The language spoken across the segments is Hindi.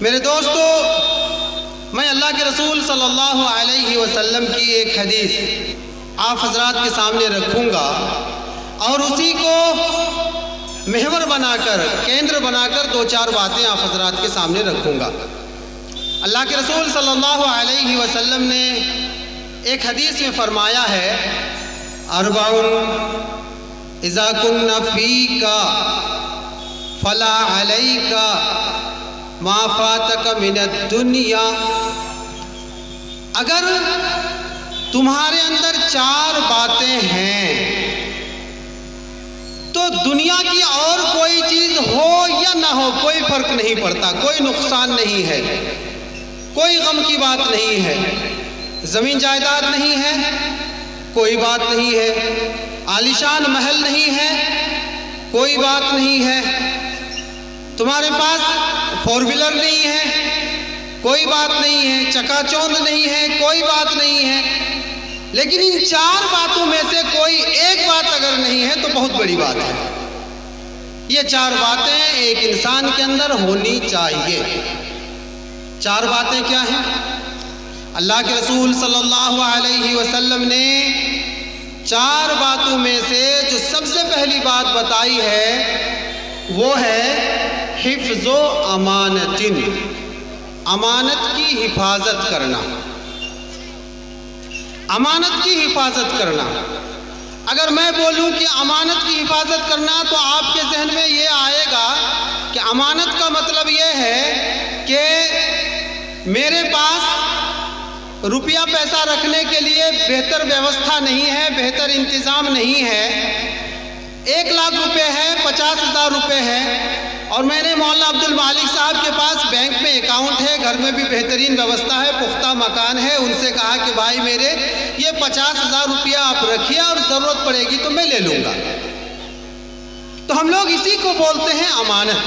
मेरे दोस्तों, मैं अल्लाह के रसूल सल्लल्लाहु अलैहि वसल्लम की एक हदीस आप हजरात के सामने रखूँगा और उसी को महवर बनाकर, केंद्र बनाकर दो चार बातें आप हजरात के सामने रखूँगा। अल्लाह के रसूल सल्लल्लाहु अलैहि वसल्लम ने एक हदीस में फरमाया है, अरबाउन इज़ा कुन्ना फीका फला अलैका मा फातका मिनद दुनिया। अगर तुम्हारे अंदर चार बातें हैं तो दुनिया की और कोई चीज हो या ना हो कोई फर्क नहीं पड़ता, कोई नुकसान नहीं है, कोई गम की बात नहीं है। जमीन जायदाद नहीं है, कोई बात नहीं है। आलीशान महल नहीं है, कोई बात नहीं है। तुम्हारे पास फोर व्हीलर नहीं है, कोई बात नहीं है। चकाचौंध नहीं है, कोई बात नहीं है। लेकिन इन चार बातों में से कोई एक बात अगर नहीं है तो बहुत बड़ी बात है। ये चार बातें एक इंसान के अंदर होनी चाहिए। चार बातें क्या हैं? अल्लाह के रसूल सल्लल्लाहु अलैहि वसल्लम ने चार बातों में से जो सबसे पहली बात बताई है वो है हिफ्ज़ो अमानतिन, अमानत की हिफाजत करना। अमानत की हिफाजत करना। अगर मैं बोलूं कि अमानत की हिफाजत करना तो आपके जहन में ये आएगा कि अमानत का मतलब ये है कि मेरे पास रुपया पैसा रखने के लिए बेहतर व्यवस्था नहीं है, बेहतर इंतज़ाम नहीं है। 1 लाख रुपए है, 50,000 रुपये है और मैंने मौलाना अब्दुल मालिक साहब के पास बैंक में अकाउंट है, घर में भी बेहतरीन व्यवस्था है, पुख्ता मकान है। उनसे कहा कि भाई मेरे ये 50,000 रुपया आप रखिए और ज़रूरत पड़ेगी तो मैं ले लूँगा। तो हम लोग इसी को बोलते हैं अमानत।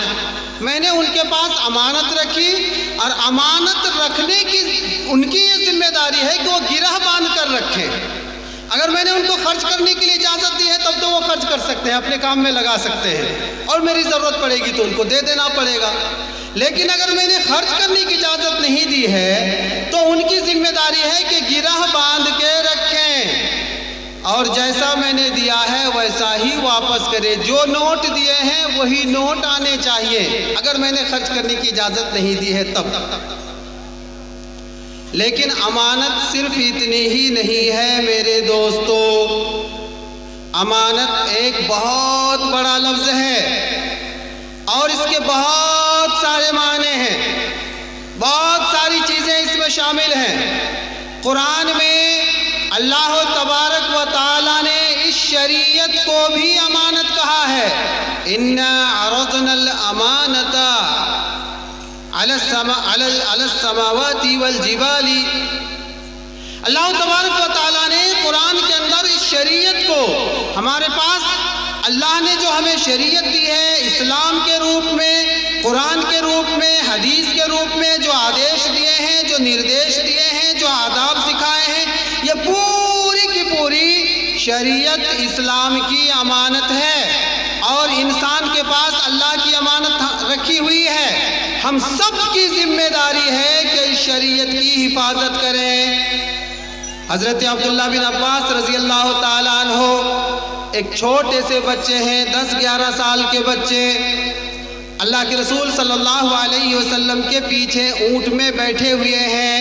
मैंने उनके पास अमानत रखी और अमानत रखने की उनकी ये जिम्मेदारी है कि वो गिरह बांध कर रखें। अगर मैंने उनको खर्च करने के लिए इजाज़त दी है तब तो वो खर्च कर सकते हैं, अपने काम में लगा सकते हैं और मेरी ज़रूरत पड़ेगी तो उनको दे देना पड़ेगा। लेकिन अगर मैंने खर्च करने की इजाज़त नहीं दी है तो उनकी जिम्मेदारी है कि गिरह बांध के रखें और जैसा मैंने दिया है वैसा ही वापस करें। जो नोट दिए हैं वही नोट आने चाहिए अगर मैंने खर्च करने की इजाज़त नहीं दी है तब। लेकिन अमानत सिर्फ इतनी ही नहीं है मेरे दोस्तों, अमानत एक बहुत बड़ा लफ्ज़ है और इसके बहुत सारे माने हैं, बहुत सारी चीज़ें इसमें शामिल हैं। कुरान में अल्लाह तबारक व तआला ने इस शरीयत को भी अमानत कहा है। इन्ना अरज़नल अमानता अलस्समावाति वल जिबाली। अल्लाह तबारक व तआला ने कुरान के अंदर इस शरीयत को, हमारे पास अल्लाह ने जो हमें शरीयत दी है इस्लाम के रूप में, कुरान के रूप में, हदीस के रूप में, जो आदेश दिए हैं, जो निर्देश दिए हैं, जो आदाब सिखाए हैं, ये पूरी की पूरी शरीयत इस्लाम की अमानत है और इंसान के पास अल्लाह की अमानत रखी हुई है। हम सब की जिम्मेदारी है कि इस शरीयत की हिफाजत करें। हज़रत अब्दुल्लाह बिन अब्बास रज़ी अल्लाह ताला अन्हो एक छोटे से बच्चे हैं, 10-11 साल के बच्चे, अल्लाह के रसूल सल्लल्लाहु अलैहि वसल्लम के पीछे ऊँट में बैठे हुए हैं।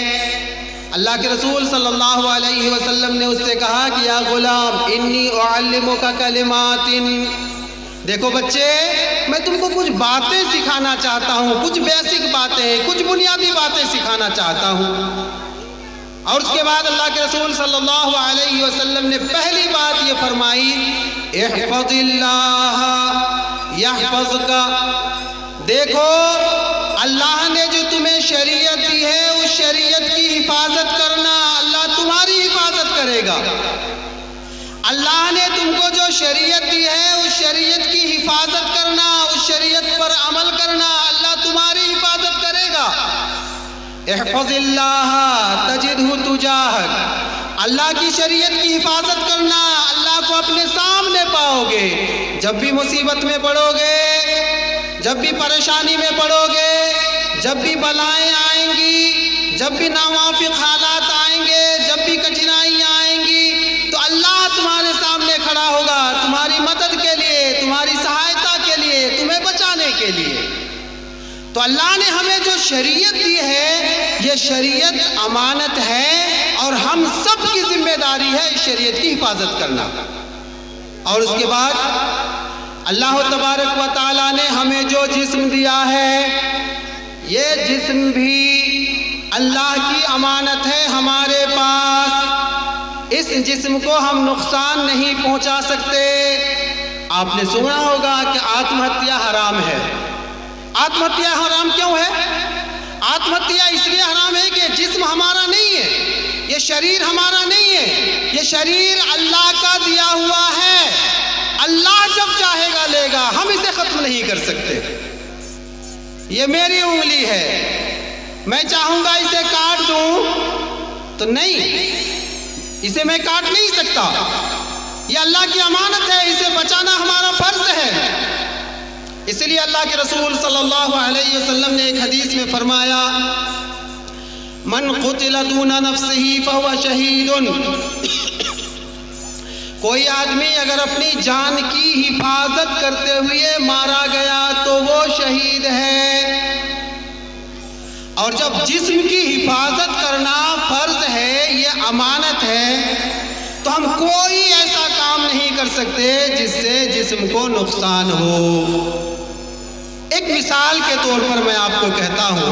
अल्लाह के रसूल सल्लल्लाहु अलैहि वसल्लम ने उससे कहा कि या गुलाम इन्नी उअल्लिमुका कलिमातिन, देखो बच्चे मैं तुमको कुछ बातें सिखाना चाहता हूँ, कुछ बेसिक बातें, कुछ बुनियादी बातें सिखाना चाहता हूँ। और उसके बाद अल्लाह के रसूल सल्लल्लाहु अलैहि वसल्लम ने पहली बात ये फरमाई, इहफ़ज़िल्लाह यहफ़ज़का। देखो अल्लाह ने जो तुम्हें शरीयत दी है उस शरीयत की हिफाजत करना, अल्लाह तुम्हारी हिफाजत करेगा। अल्लाह ने तुमको जो शरीयत दी है उस शरीयत की हिफाजत करना, उस शरीयत पर अमल करना, अल्लाह तुम्हारी हिफाजत करेगा। इहफ़ज़िल्लाह तजिदहु तुजाहक। अल्लाह की शरीयत की हिफाजत करना, अल्लाह को अपने सामने पाओगे। जब भी मुसीबत में पड़ोगे, जब भी परेशानी में पड़ोगे, जब भी बलाएं आएंगी, जब भी नावाफिक हालात आएंगे, जब भी कठिनाइयाँ आएंगी, तो अल्लाह तुम्हारे सामने खड़ा होगा तुम्हारी मदद के लिए, तुम्हारी सहायता के लिए, तुम्हें बचाने के लिए। तो अल्लाह ने हमें जो शरीयत दी है, ये शरीयत अमानत है और हम सब की जिम्मेदारी है इस शरीयत की हिफाजत करना। और उसके बाद अल्लाह तबारक व तआला ने हमें जो जिस्म दिया है, ये जिस्म भी अल्लाह की अमानत है हमारे पास। इस जिस्म को हम नुकसान नहीं पहुंचा सकते। आपने सुना होगा कि आत्महत्या हराम है। आत्महत्या हराम क्यों है? आत्महत्या इसलिए हराम है कि जिस्म हमारा नहीं है, ये शरीर हमारा नहीं है, ये शरीर अल्लाह का दिया हुआ है। अल्लाह जब चाहेगा लेगा, हम इसे खत्म नहीं कर सकते। ये मेरी उंगली है, मैं चाहूंगा इसे काट दूं तो नहीं, इसे मैं काट नहीं सकता। ये अल्लाह की अमानत है, इसे बचाना हमारा फर्ज है। इसलिए अल्लाह के रसूल सल्लल्लाहु अलैहि वसल्लम ने एक हदीस में फरमाया, मन क़ुतिला दूना नफ्सिही फहुवा शहीदुन। कोई आदमी अगर अपनी जान की हिफाजत करते हुए मारा गया तो वो शहीद है। और जब जिस्म की हिफाजत करना फर्ज है, ये अमानत है, तो हम कोई ऐसा काम नहीं कर सकते जिससे जिस्म को नुकसान हो। एक मिसाल के तौर पर मैं आपको कहता हूं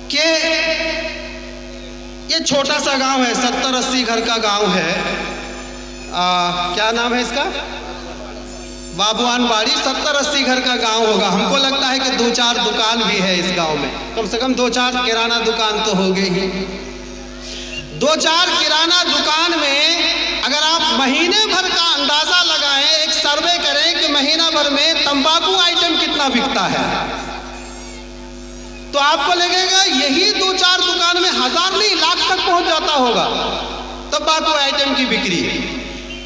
कि ये छोटा सा गांव है, 70-80 घर का गांव है। क्या नाम है इसका? बाबुआन बाड़ी। 70-80 घर का गांव होगा। हमको लगता है कि 2-4 दुकान भी है इस गांव में, कम से कम 2-4 किराना दुकान तो हो गई ही। 2-4 किराना दुकान में अगर आप महीने भर का अंदाजा लगाएं, एक सर्वे करें कि महीना भर में तंबाकू आइटम कितना बिकता है, तो आपको लगेगा यही 2-4 दुकान में 1000 नहीं लाख तक पहुंच जाता होगा तंबाकू आइटम की बिक्री।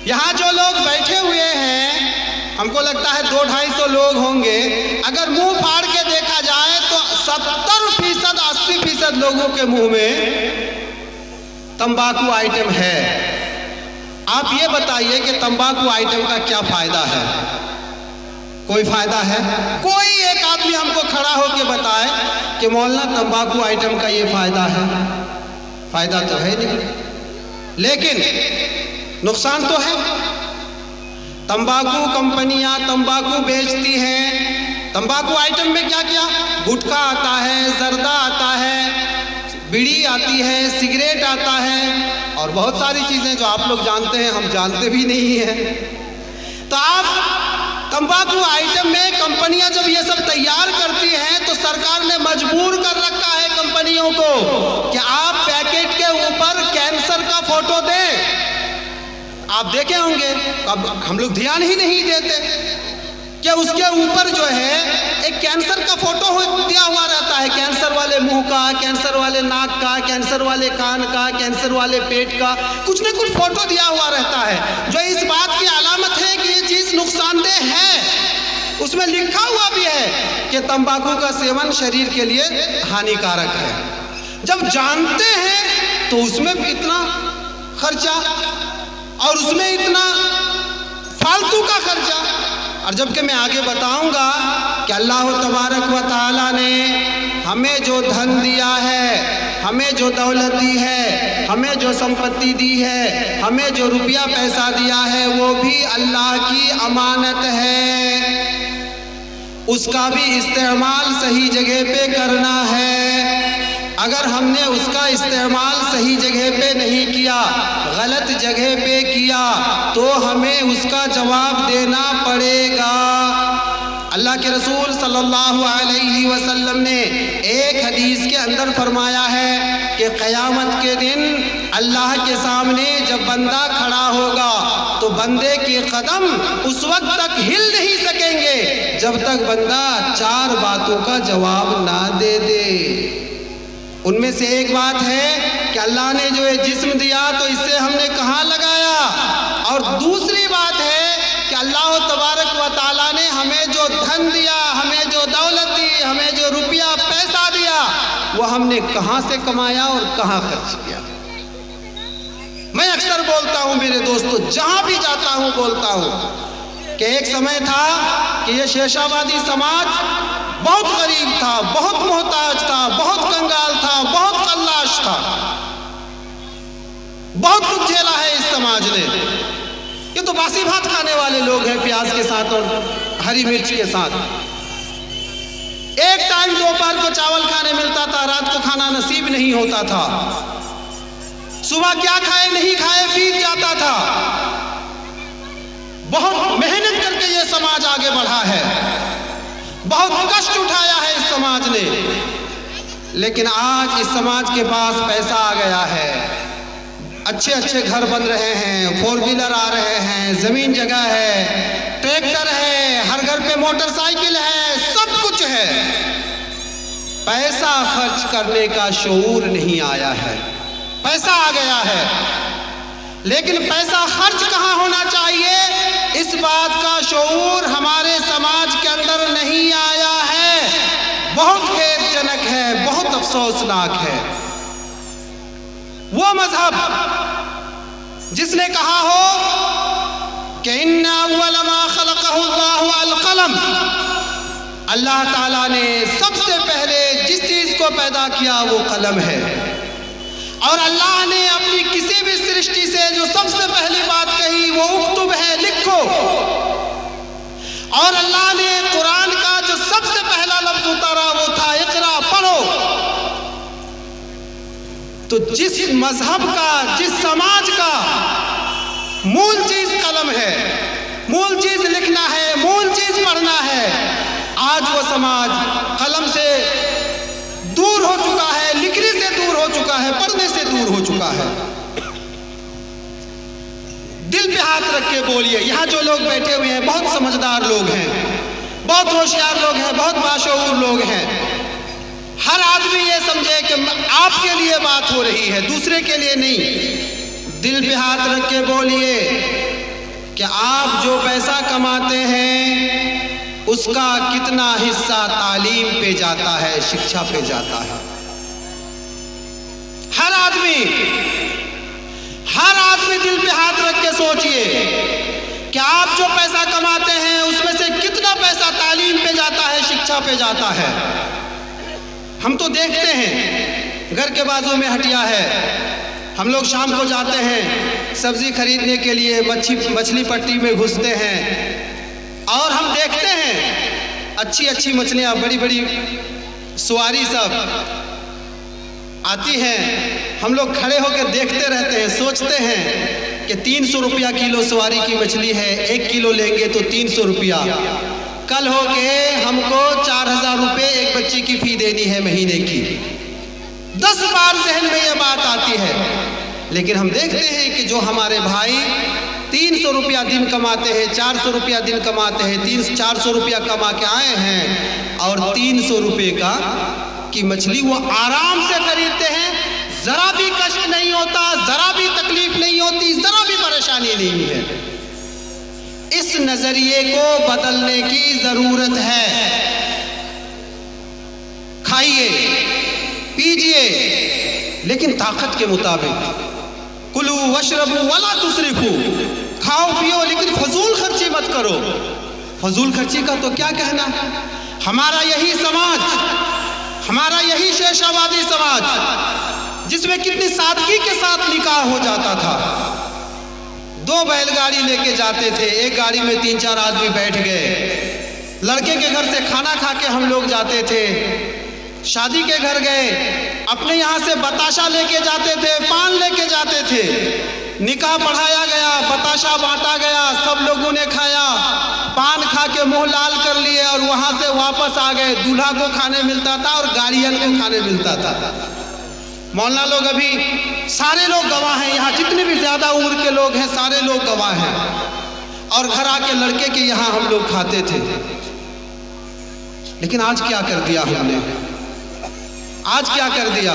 यहाँ जो लोग बैठे हुए हैं, हमको लगता है 200-250 लोग होंगे। अगर मुंह फाड़ के देखा जाए तो 70%, 80% लोगों के मुंह में तंबाकू आइटम है। आप ये बताइए कि तंबाकू आइटम का क्या फायदा है? कोई फायदा है? कोई एक आदमी हमको खड़ा होकर बताए कि मौलाना तंबाकू आइटम का ये फायदा है। फायदा तो है नहीं, लेकिन नुकसान तो है। तंबाकू कंपनियां तंबाकू बेचती हैं। तंबाकू आइटम में क्या क्या? गुटखा आता है, जर्दा आता है, बीड़ी आती है, सिगरेट आता है और बहुत सारी चीज़ें जो आप लोग जानते हैं, हम जानते भी नहीं हैं। तो आप तंबाकू आइटम में कंपनियां जब ये सब तैयार करती हैं तो सरकार ने मजबूर कर रखा है कंपनियों को कि आप पैकेट के ऊपर कैंसर का फोटो दें। आप देखे होंगे, अब हम लोग ध्यान ही नहीं देते कि उसके ऊपर जो है एक कैंसर का फोटो दिया हुआ रहता है। कैंसर वाले मुंह का, कैंसर वाले नाक का, कैंसर वाले कान का, कैंसर वाले पेट का, कुछ न कुछ फोटो दिया हुआ रहता है, जो इस बात की अलामत है कि ये चीज़ नुकसानदेह है। उसमें लिखा हुआ भी है कि तंबाकू का सेवन शरीर के लिए हानिकारक है। जब जानते हैं तो उसमें भी इतना खर्चा और उसमें इतना फालतू का खर्चा। और जबकि मैं आगे बताऊंगा कि अल्लाह तबारक व तआला ने हमें जो धन दिया है, हमें जो दौलत दी है, हमें जो संपत्ति दी है, हमें जो रुपया पैसा दिया है, वो भी अल्लाह की अमानत है। उसका भी इस्तेमाल सही जगह पे करना है। अगर हमने उसका इस्तेमाल सही जगह पे नहीं किया, गलत जगह पे किया, तो हमें उसका जवाब देना पड़ेगा। अल्लाह के रसूल सल्लल्लाहु अलैहि वसल्लम ने एक हदीस के अंदर फरमाया है कि क़यामत के दिन अल्लाह के सामने जब बंदा खड़ा होगा तो बंदे के कदम उस वक्त तक हिल नहीं सकेंगे जब तक बंदा 4 बातों का जवाब ना दे दे। उनमें से एक बात है कि अल्लाह ने जो ये जिस्म दिया तो इससे हमने कहाँ लगाया, और दूसरी बात है कि अल्लाह तबारक व तआला ने हमें जो धन दिया, हमें जो दौलत दी, हमें जो रुपया पैसा दिया, वो हमने कहाँ से कमाया और कहाँ खर्च किया। मैं अक्सर बोलता हूँ मेरे दोस्तों, जहाँ भी जाता हूँ बोलता हूँ कि एक समय था कि ये शेषावादी समाज बहुत गरीब था, बहुत मोहताज था, बहुत कंगाल था, बहुत कल्लाश था, बहुत कुछ झेला है इस समाज ने। ये तो बासी भात खाने वाले लोग हैं, प्याज के साथ और हरी मिर्च के साथ। एक टाइम दोपहर को चावल खाने मिलता था, रात को खाना नसीब नहीं होता था। सुबह क्या खाए नहीं खाए बीत जाता था। बहुत मेहनत करके ये समाज आगे बढ़ा है, बहुत कष्ट उठाया है इस समाज ने, लेकिन आज इस समाज के पास पैसा आ गया है, अच्छे अच्छे घर बन रहे हैं, 4 व्हीलर आ रहे हैं, जमीन जगह है, ट्रैक्टर है, हर घर पे मोटरसाइकिल है, सब कुछ है। पैसा खर्च करने का शऊर नहीं आया है। पैसा आ गया है, लेकिन पैसा खर्च कहाँ होना चाहिए, इस बात का शऊर हमारे समाज के अंदर नहीं आया है। बहुत खेदजनक है, बहुत अफसोसनाक है। वो मजहब जिसने कहा हो कि इन्ना अव्वल मा खलक़हुल्लाहु अल क़लम, अल्लाह ताला ने सबसे पहले जिस चीज को पैदा किया वो कलम है, और अल्लाह ने अपनी किसी भी सृष्टि से जो सबसे पहली बात कही वो उक्तुब है, लिखो। और अल्लाह ने कुरान का जो सबसे पहला लफ्ज उतारा वो था इक़रा, पढ़ो। तो जिस मजहब का, जिस समाज का मूल चीज कलम है, मूल चीज लिखना है, मूल चीज पढ़ना है, आज वो समाज कलम से दूर हो चुका है, लिखने से दूर हो चुका है, पढ़ने से दूर हो चुका है। दिल पे हाथ रख के बोलिए, यहाँ जो लोग बैठे हुए हैं बहुत समझदार लोग हैं, बहुत होशियार लोग हैं, बहुत बाशऊर लोग हैं। हर आदमी ये समझे कि आपके लिए बात हो रही है, दूसरे के लिए नहीं। दिल पे हाथ रख के बोलिए कि आप जो पैसा कमाते हैं उसका कितना हिस्सा तालीम पे जाता है, शिक्षा पे जाता है। हर आदमी दिल पे हाथ रख के सोचिए कि आप जो पैसा कमाते हैं उसमें से कितना पैसा तालीम पे जाता है, शिक्षा पे जाता है। हम तो देखते हैं, घर के बाजू में हटिया है, हम लोग शाम को जाते हैं सब्जी खरीदने के लिए, मछली पट्टी में घुसते हैं और हम देखते हैं अच्छी अच्छी मछलियाँ, बड़ी बड़ी सवारी सब आती हैं। हम लोग खड़े होकर देखते रहते हैं, सोचते हैं कि 300 रुपया किलो सवारी की मछली है, 1 किलो लेंगे तो 300 रुपया। कल हो के हमको 4000 रुपये एक बच्चे की फी देनी है महीने की। 10 बार जहन में ये बात आती है, लेकिन हम देखते हैं कि जो हमारे भाई 300 रुपया दिन कमाते हैं, 400 रुपया दिन कमाते हैं, 300-400 रुपया कमा के आए हैं और 300 रुपये का की मछली वो आराम से खरीदते हैं। जरा भी कष्ट नहीं होता, जरा भी तकलीफ नहीं होती, जरा भी परेशानी नहीं है। इस नजरिए को बदलने की जरूरत है। खाइए पीजिए लेकिन ताकत के मुताबिक। कुलू वशरबू वला तुसरिफू, खाओ पियो लेकिन फजूल खर्ची मत करो। फजूल खर्ची का तो क्या कहना, हमारा यही समाज, हमारा यही शेषावादी समाज जिसमें कितनी सादगी के साथ निकाह हो जाता था। 2 बैलगाड़ी लेके जाते थे, एक गाड़ी में 3-4 आदमी बैठ गए। लड़के के घर से खाना खा के हम लोग जाते थे, शादी के घर गए, अपने यहाँ से बताशा लेके जाते थे, पान लेके जाते थे, निकाह पढ़ाया गया, बताशा बांटा गया, सब लोगों ने खाया, पान खा के मुंह लाल कर लिए और वहाँ से वापस आ गए। दूल्हा को खाने मिलता था और गाड़ियन को खाने मिलता था। मौलाना लोग अभी सारे लोग गवाह हैं, यहाँ जितने भी ज़्यादा उम्र के लोग हैं सारे लोग गवाह हैं। और घर आके लड़के के यहाँ हम लोग खाते थे। लेकिन आज क्या कर दिया हमने, आज क्या कर दिया,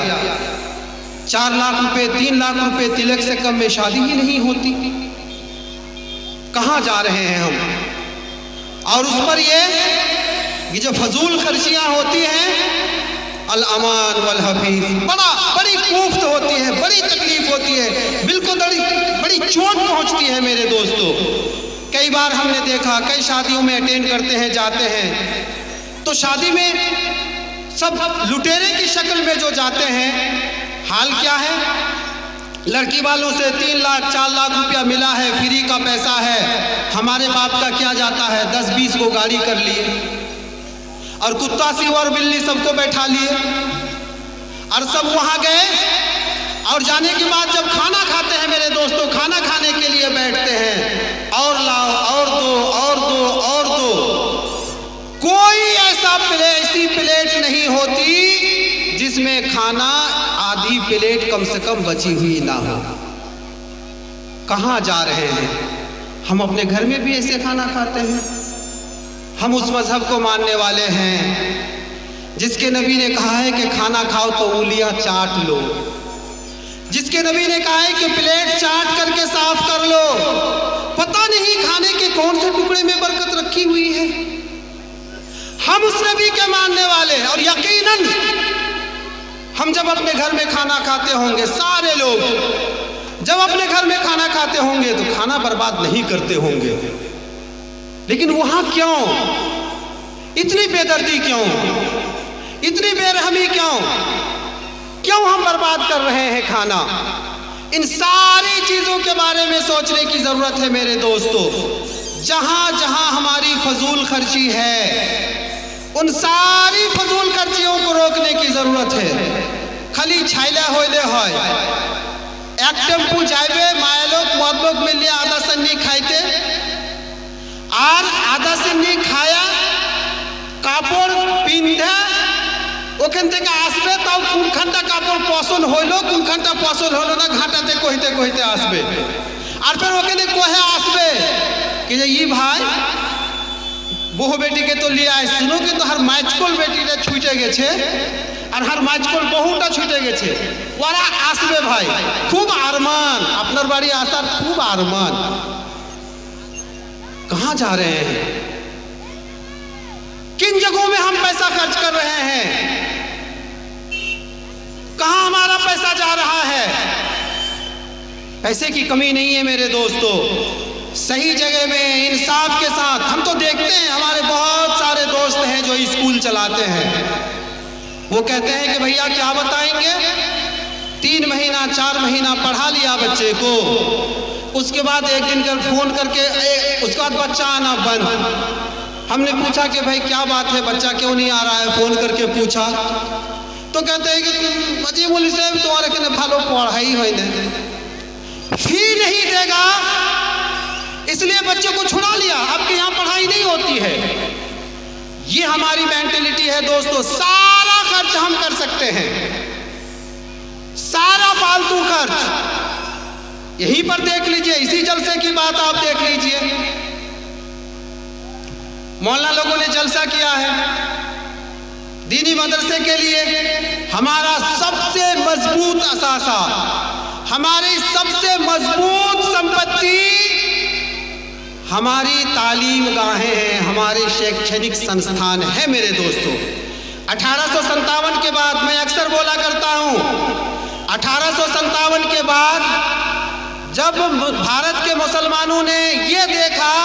4 लाख रुपए 3 लाख रुपए तिलक से कम में शादी ही नहीं होती। कहाँ जा रहे हैं हम। और उस पर ये कि जो फजूल खर्चियाँ होती हैं, अल अमान वल हफीज, बड़ी कोफ्त होती है, बड़ी तकलीफ होती है, बिल्कुल बड़ी चोट पहुँचती है मेरे दोस्तों। कई बार हमने देखा, कई शादियों में अटेंड करते हैं, जाते हैं, तो शादी में सब लुटेरे की शक्ल में जो जाते हैं, हाल क्या है, लड़की वालों से 3 लाख 4 लाख रुपया मिला है, फ्री का पैसा है, हमारे बाप का क्या जाता है, 10-20 को गाड़ी कर लिए और कुत्ता सिंह बिल्ली सबको बैठा लिए और सब वहाँ गए। और जाने के बाद जब खाना खाते हैं मेरे दोस्तों, खाना खाने के लिए बैठते हैं, और लाओ और दो और दो और दो, कोई ऐसी प्लेट नहीं होती जिसमें खाना आधी प्लेट कम से कम बची हुई ना हो। कहाँ जा रहे हैं हम? अपने घर में भी ऐसे खाना खाते हैं। हम उस मजहब को मानने वाले हैं जिसके नबी ने कहा है कि खाना खाओ तो उंगलियां चाट लो, जिसके नबी ने कहा है कि प्लेट चाट करके साफ कर लो। पता नहीं खाने के कौन से टुकड़े में बरकत रखी हुई है। हम उस नबी के मानने वाले, और यकीनन हम जब अपने घर में खाना खाते होंगे, सारे लोग जब अपने घर में खाना खाते होंगे तो खाना बर्बाद नहीं करते होंगे, लेकिन वहां क्यों इतनी बेदर्दी, क्यों इतनी बेरहमी, क्यों हम बर्बाद कर रहे हैं खाना? इन सारी चीजों के बारे में सोचने की जरूरत है मेरे दोस्तों। जहां जहां हमारी फजूल खर्ची है, उन सारी फजूल खर्चियों को रोकने की जरूरत है। खाली छाइले होइले হয়, एक टेम्पू जाइबे, माय लोग मद लोग मिलिए आधा सन्नी खाइते, और आधा सन्नी खाया কাপড় পিন্ধা ওখান থেকে আসবে, তাও কোনখানটা কাপড় পছন্দ হইলো কোনখানটা পছন্দ হলো না ঘাটাতে কইতে কইতে আসবে। আর फिर ওখানে কহে আসবে कि ये भाई বহু বেটিকে তো লিয়ে আয়, শুনো কিন্তু हर মাইচকল বেটিটা ছুটে গেছে আর हर মাইচকল বহুটা ছুটে গেছে, ওরা আসবে ভাই, খুব আরমান, আপনার বাড়ি আসার খুব আরমান। कहाँ जा रहे हैं? किन जगहों में हम पैसा खर्च कर रहे हैं? कहाँ हमारा पैसा जा रहा है? पैसे की कमी नहीं है मेरे दोस्तों, सही जगह में इंसाफ के साथ। हम तो देखते हैं हमारे बहुत सारे दोस्त हैं जो स्कूल चलाते हैं, वो कहते हैं कि भैया क्या बताएंगे, 3 महीना 4 महीना पढ़ा लिया बच्चे को, उसके बाद एक दिन कर फोन करके उसके बाद बच्चा आना बंद। हमने पूछा कि भाई क्या बात है, बच्चा क्यों नहीं आ रहा है, फोन करके पूछा तो कहते हैं कि अजी बोली साहब तुम्हारे के भालो पढ़ाई हो फी नहीं देगा, इसलिए बच्चों को छुड़ा लिया, आपके यहाँ पढ़ाई नहीं होती है। ये हमारी मेंटेलिटी है दोस्तों। सारा खर्च हम कर सकते हैं, सारा फालतू खर्च यहीं पर देख लीजिए, इसी जलसे की बात आप देख लीजिए। मौलाना लोगों ने जलसा किया है दीनी मदरसे के लिए। हमारा सबसे मजबूत असासा, हमारी सबसे मजबूत संपत्ति हमारी तालीम गाहें हैं, हमारे शैक्षणिक संस्थान है मेरे दोस्तों। 1857 के बाद, मैं अक्सर बोला करता हूँ, 1857 के बाद जब भारत के मुसलमानों ने ये देखा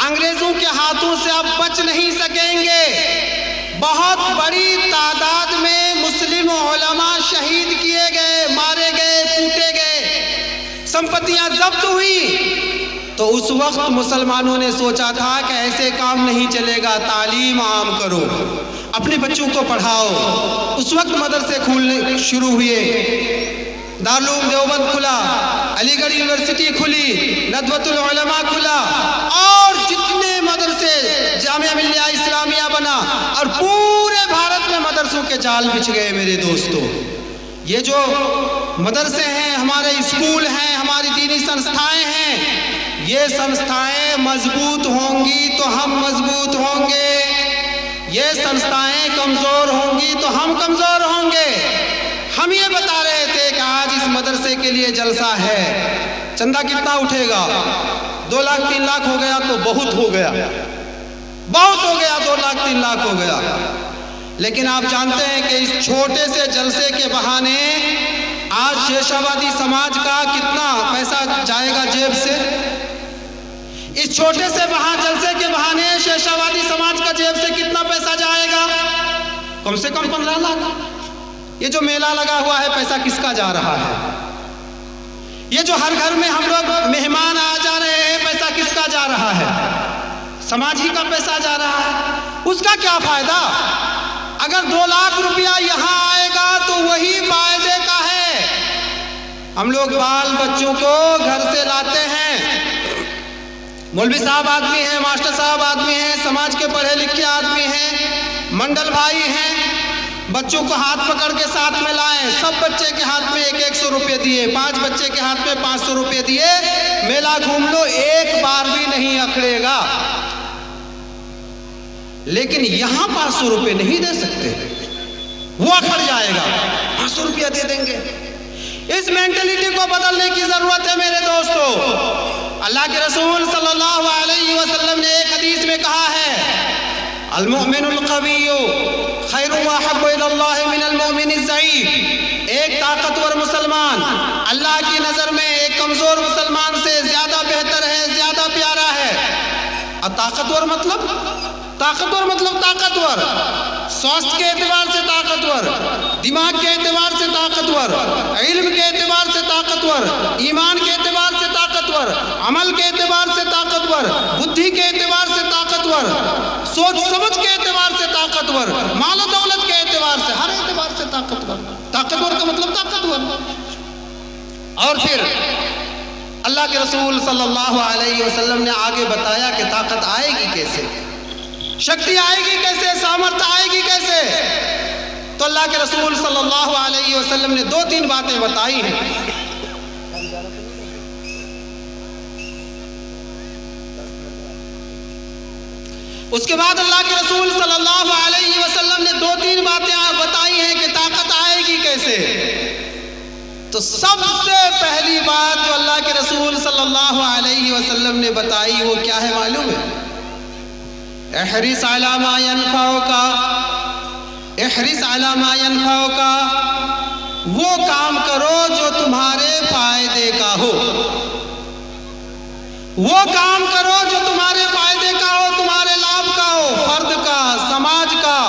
अंग्रेजों के हाथों से अब बच नहीं सकेंगे, बहुत बड़ी तादाद में मुस्लिम उलमा शहीद किए गए, मारे गए, कूटे गए, संपत्तियां जब्त हुई, तो उस वक्त मुसलमानों ने सोचा था कि ऐसे काम नहीं चलेगा, तालीम आम करो, अपने बच्चों को पढ़ाओ। उस वक्त मदरसे खुलने शुरू हुए, दारुल देवबंद खुला, अलीगढ़ यूनिवर्सिटी खुली, नदवतुल उलमा खुला, और जितने मदरसे, जामिया मिल्लिया इस्लामिया बना, और पूरे भारत में मदरसों के जाल बिछ गए मेरे दोस्तों। ये जो मदरसे हैं, हमारे स्कूल हैं, हमारी दीनी संस्थाएं हैं, ये संस्थाएं मजबूत होंगी तो हम मजबूत होंगे, ये संस्थाएं कमजोर होंगी तो हम कमजोर होंगे। हम ये बता रहे थे कि आज इस मदरसे के लिए जलसा है, चंदा कितना उठेगा, 2 लाख 3 लाख हो गया तो बहुत हो गया, बहुत हो गया, 2 लाख 3 लाख हो गया। लेकिन आप जानते हैं कि इस छोटे से जलसे के बहाने आज शेषावादी समाज का कितना पैसा जाएगा जेब से। इस छोटे से जलसे के बहाने शेषावादी समाज का जेब से कितना पैसा जाएगा? कम से कम 15 लाख। ये जो मेला लगा हुआ है, पैसा किसका जा रहा है? ये जो हर घर में हम लोग मेहमान आ जा रहे हैं, पैसा किसका जा रहा है? समाज ही का पैसा जा रहा है। उसका क्या फायदा? अगर 2 लाख रुपया यहाँ आएगा तो वही फायदे का है। हम लोग बाल बच्चों को घर से लाते हैं, मौलवी साहब आदमी हैं, मास्टर साहब आदमी हैं, समाज के पढ़े लिखे आदमी हैं, मंडल भाई हैं, बच्चों को हाथ पकड़ के साथ में लाएं। सब बच्चे के हाथ में 100 रुपये दिए, 5 बच्चे के हाथ में 500 रुपये दिए, मेला घूम लो, एक बार भी नहीं अखड़ेगा। लेकिन यहां 500 रुपये नहीं दे सकते, वो अखड़ जाएगा, 500 रुपया दे देंगे। इस मेंटेलिटी को बदलने की जरूरत है मेरे दोस्तों। अल्लाह के रसूल सल्लल्लाहु अलैहि वसल्लम ने एक हदीस में कहा है, अल मुमिनुल क़विय्यु खैरुन व अहब्बु इलल्लाहि मिनल मुमिनिज़ ज़ईफ़। एक ताकतवर मुसलमान अल्लाह की नज़र में एक कमज़ोर मुसलमान से ज़्यादा बेहतर है, ज़्यादा प्यारा है। और ताकतवर मतलब ताकतवर, स्वास्थ्य के एतबार से ताकतवर, दिमाग के एतबार से ताकतवर, इल्म के एतबार से ताकतवर, ईमान के एतबार से ताकतवर, अमल के एतबार से ताकतवर, बुद्धि के एतबार से ताकतवर, सोच समझ के एतबार से ताकतवर, माल दौलत के एतबार से, हर एतबार से ताकतवर। ताकतवर का मतलब ताकतवर। और फिर अल्लाह के रसूल सल्लल्लाहु अलैहि वसल्लम ने आगे बताया कि ताकत आएगी कैसे, शक्ति आएगी कैसे, सामर्थ्य आएगी कैसे। तो अल्लाह के रसूल सल्लल्लाहु अलैहि वसल्लम ने 2-3 बातें बताई हैं। उसके बाद अल्लाह के रसूल सल्लल्लाहु अलैहि वसल्लम ने 2-3 बातें बताई हैं कि ताकत आएगी कैसे। तो सबसे पहली बात जो अल्लाह के रसूल सल्लल्लाहु अलैहि वसल्लम ने बताई वो क्या है मालूम है? एहरिस अला मा यनफउका, एहरिस अला मा यनफउका, वो काम करो जो तुम्हारे फायदे का हो, वो काम करो जो तुम्हारे फायदे का हो, तुम्हारे लाभ का हो, फर्द का, समाज का,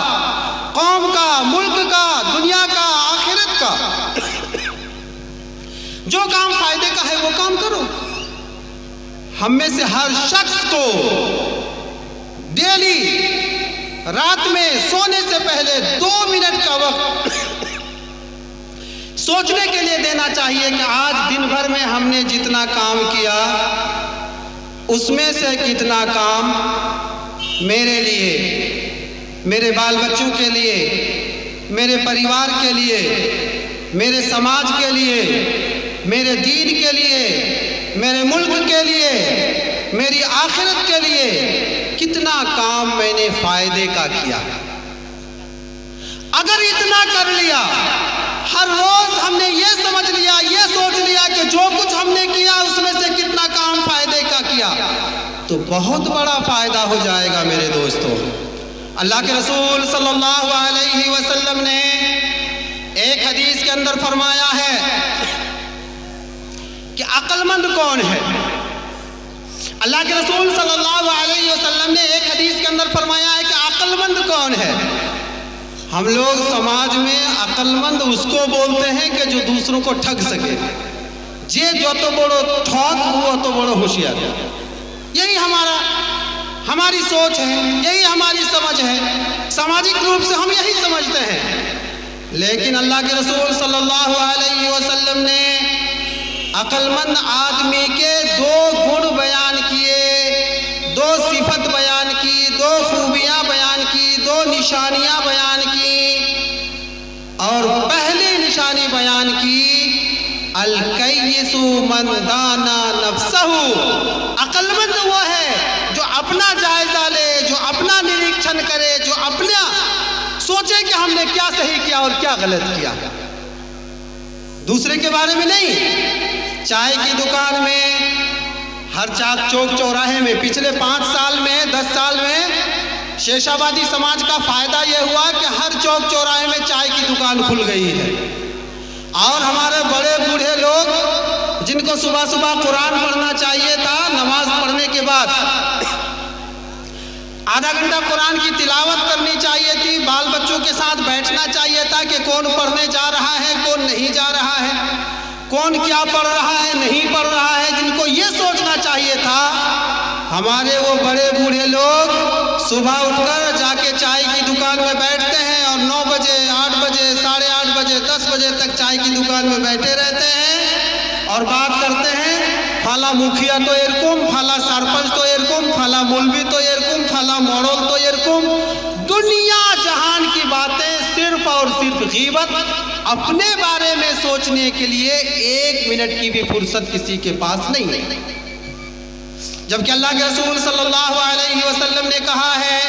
कौम का, मुल्क का, दुनिया का, आखिरत का। जो काम फायदे का है वो काम करो। हम में से हर शख्स को डेली रात में सोने से पहले 2 मिनट का वक्त सोचने के लिए देना चाहिए कि आज दिन भर में हमने जितना काम किया उसमें से कितना काम मेरे लिए, मेरे बाल बच्चों के लिए, मेरे परिवार के लिए, मेरे समाज के लिए, मेरे दीन के लिए, मेरे मुल्क के लिए, मेरी आखिरत के लिए कितना काम मैंने फायदे का किया। अगर इतना कर लिया, हर रोज हमने ये समझ लिया, ये सोच लिया कि जो कुछ हमने किया उसमें से कितना काम फायदे का किया, तो बहुत बड़ा फायदा हो जाएगा मेरे दोस्तों। अल्लाह के रसूल सल्लल्लाहु अलैहि वसल्लम ने एक हदीस के अंदर फरमाया है कि अक्लमंद कौन है। अल्लाह के रसूल सल्लल्लाहु अलैहि वसल्लम ने एक हदीस के अंदर फरमाया है कि अक्लमंद कौन है। हम लोग समाज में अक्लमंद उसको बोलते हैं कि जो दूसरों को ठग सके, जे जो तो बड़ो ठग वो तो बड़ो होशियार। यही हमारी सोच है, यही हमारी समझ है, सामाजिक रूप से हम यही समझते हैं। लेकिन अल्लाह के रसूल सल्लल्लाहु अलैहि वसल्लम ने अक्लमंद आदमी के 2 गुण बयान किए, 2 सिफत बयान की, 2 खूबियां बयान की, 2 निशानियां बयान की। और पहली निशानी बयान की अल-कय्यिसु मन दाना नफ्सहु। अक्लमंद वो है जो अपना जायजा ले, जो अपना निरीक्षण करे, जो अपना सोचे कि हमने क्या सही किया और क्या गलत किया, दूसरे के बारे में नहीं। चाय की दुकान में हर चौक चौराहे में पिछले 5 साल में 10 साल में शेषाबादी समाज का फायदा यह हुआ कि हर चौक चौराहे में चाय की दुकान खुल गई है। और हमारे बड़े बूढ़े लोग जिनको सुबह सुबह कुरान पढ़ना चाहिए था, नमाज पढ़ने के बाद आधा घंटा कुरान की तिलावत करनी चाहिए थी, बाल बच्चों के साथ बैठना चाहिए था कि कौन पढ़ने जा रहा है, कौन नहीं जा रहा है, कौन क्या पढ़ रहा है, नहीं पढ़ रहा है, जिनको ये सोचना चाहिए था, हमारे वो बड़े बूढ़े लोग सुबह उठकर जाके चाय की दुकान में बैठते हैं और 9 बजे, 8 बजे, 8:30 बजे, 10 बजे तक चाय की दुकान में बैठे रहते हैं और बात करते हैं, फाला मुखिया तो एरकुम, फाला सरपंच तो एरकुम, फाला मौलवी तो एरकुम, फाला मोड़ल तो एरकुम। दुनिया जहान की बातें सिर्फ और सिर्फ गीबत, अपने बारे में सोचने के लिए 1 मिनट की भी फुर्सत किसी के पास नहीं है। जबकि अल्लाह के रसूल सल्लल्लाहु अलैहि वसल्लम ने कहा है,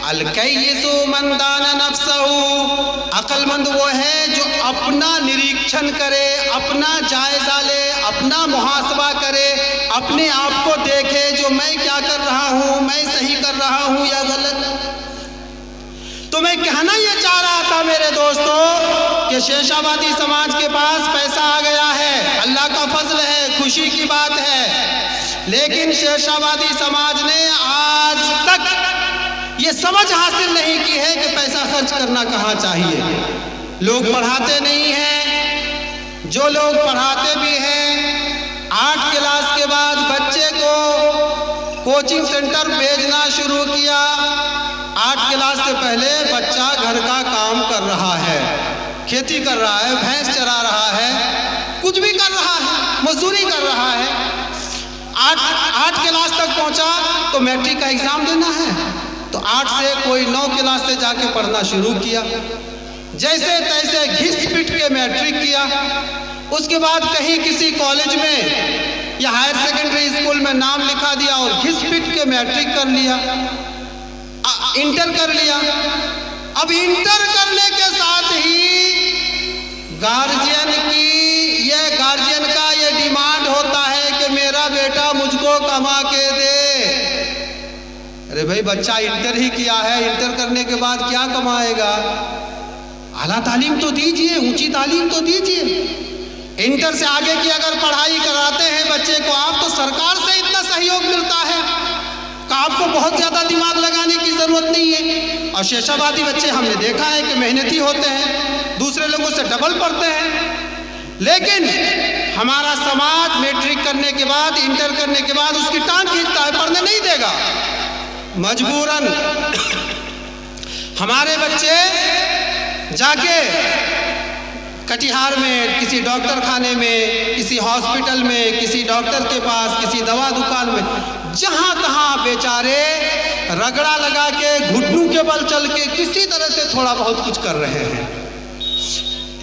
अल-कय्यिसु मन दाना नफ्सहु, अक्लमंद वो है जो अपना निरीक्षण करे, अपना जायजा ले, अपना मुहासबा करे, अपने आप को देखे जो मैं क्या कर रहा हूँ, मैं सही कर रहा हूँ या गलत। तो मैं कहना ये चाह रहा था मेरे दोस्तों कि शेषाबादी समाज के पास पैसा आ गया है, अल्लाह का फजल है, खुशी की बात है, लेकिन शेषाबादी समाज ने आज तक ये समझ हासिल नहीं की है कि पैसा खर्च करना कहाँ चाहिए। लोग पढ़ाते नहीं हैं, जो लोग पढ़ाते भी हैं 8 क्लास के बाद बच्चे को कोचिंग सेंटर भेजना शुरू किया। 8 क्लास से पहले बच्चा घर का काम कर रहा है, खेती कर रहा है, भैंस चरा रहा है, कुछ भी कर रहा है, मजदूरी कर रहा है। 8 क्लास तक पहुंचा तो मैट्रिक का एग्जाम देना है, तो 8 से कोई 9 क्लास से जाके पढ़ना शुरू किया, जैसे तैसे घिस पिट के मैट्रिक किया। उसके बाद कहीं किसी कॉलेज में या हायर सेकेंडरी स्कूल में नाम लिखा दिया और घिस पिट के मैट्रिक कर लिया, इंटर कर लिया। अब इंटर करने के साथ ही गार्जियन का ये डिमांड होता है कि मेरा बेटा मुझको कमा के दे। अरे भाई, बच्चा इंटर ही किया है, इंटर करने के बाद क्या कमाएगा? आला तालीम तो दीजिए, ऊंची तालीम तो दीजिए। इंटर से आगे की अगर पढ़ाई कराते हैं बच्चे को आप, तो सरकार से इतना सहयोग मिलता है कि आपको बहुत ज्यादा दिमाग लगाने की जरूरत नहीं है। और शेषाबादी बच्चे हमने देखा है कि मेहनती होते हैं, दूसरे लोगों से डबल पढ़ते हैं। लेकिन हमारा समाज मैट्रिक करने के बाद, इंटर करने के बाद उसकी टांग खींचता है, पढ़ने नहीं देगा। मजबूरन हमारे बच्चे जाके कटिहार में किसी डॉक्टर खाने में, किसी हॉस्पिटल में, किसी डॉक्टर के पास, किसी दवा दुकान में, जहां तहां बेचारे रगड़ा लगा के घुटनों के बल चल के किसी तरह से थोड़ा बहुत कुछ कर रहे हैं।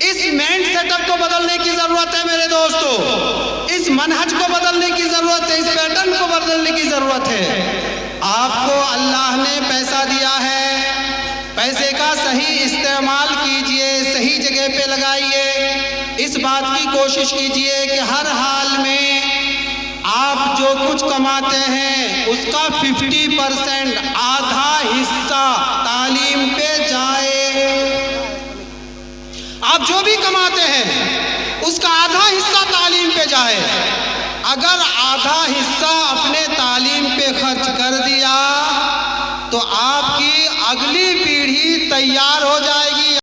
इस माइंड सेटअप को बदलने की जरूरत है मेरे दोस्तों, इस मनहज को बदलने की जरूरत है, इस पैटर्न को बदलने की जरूरत है। आपको अल्लाह ने पैसा दिया है, पैसे का सही इस्तेमाल कीजिए, सही जगह पे लगाइए। इस बात की कोशिश कीजिए कि हर हाल में आप जो कुछ कमाते हैं उसका 50% आधा हिस्सा तालीम पे जाए। आप जो भी कमाते हैं उसका आधा हिस्सा तालीम पे जाए। अगर आधा हिस्सा अपने तालीम पे खर्च कर दिया तो आपकी अगली पीढ़ी तैयार हो जाएगी।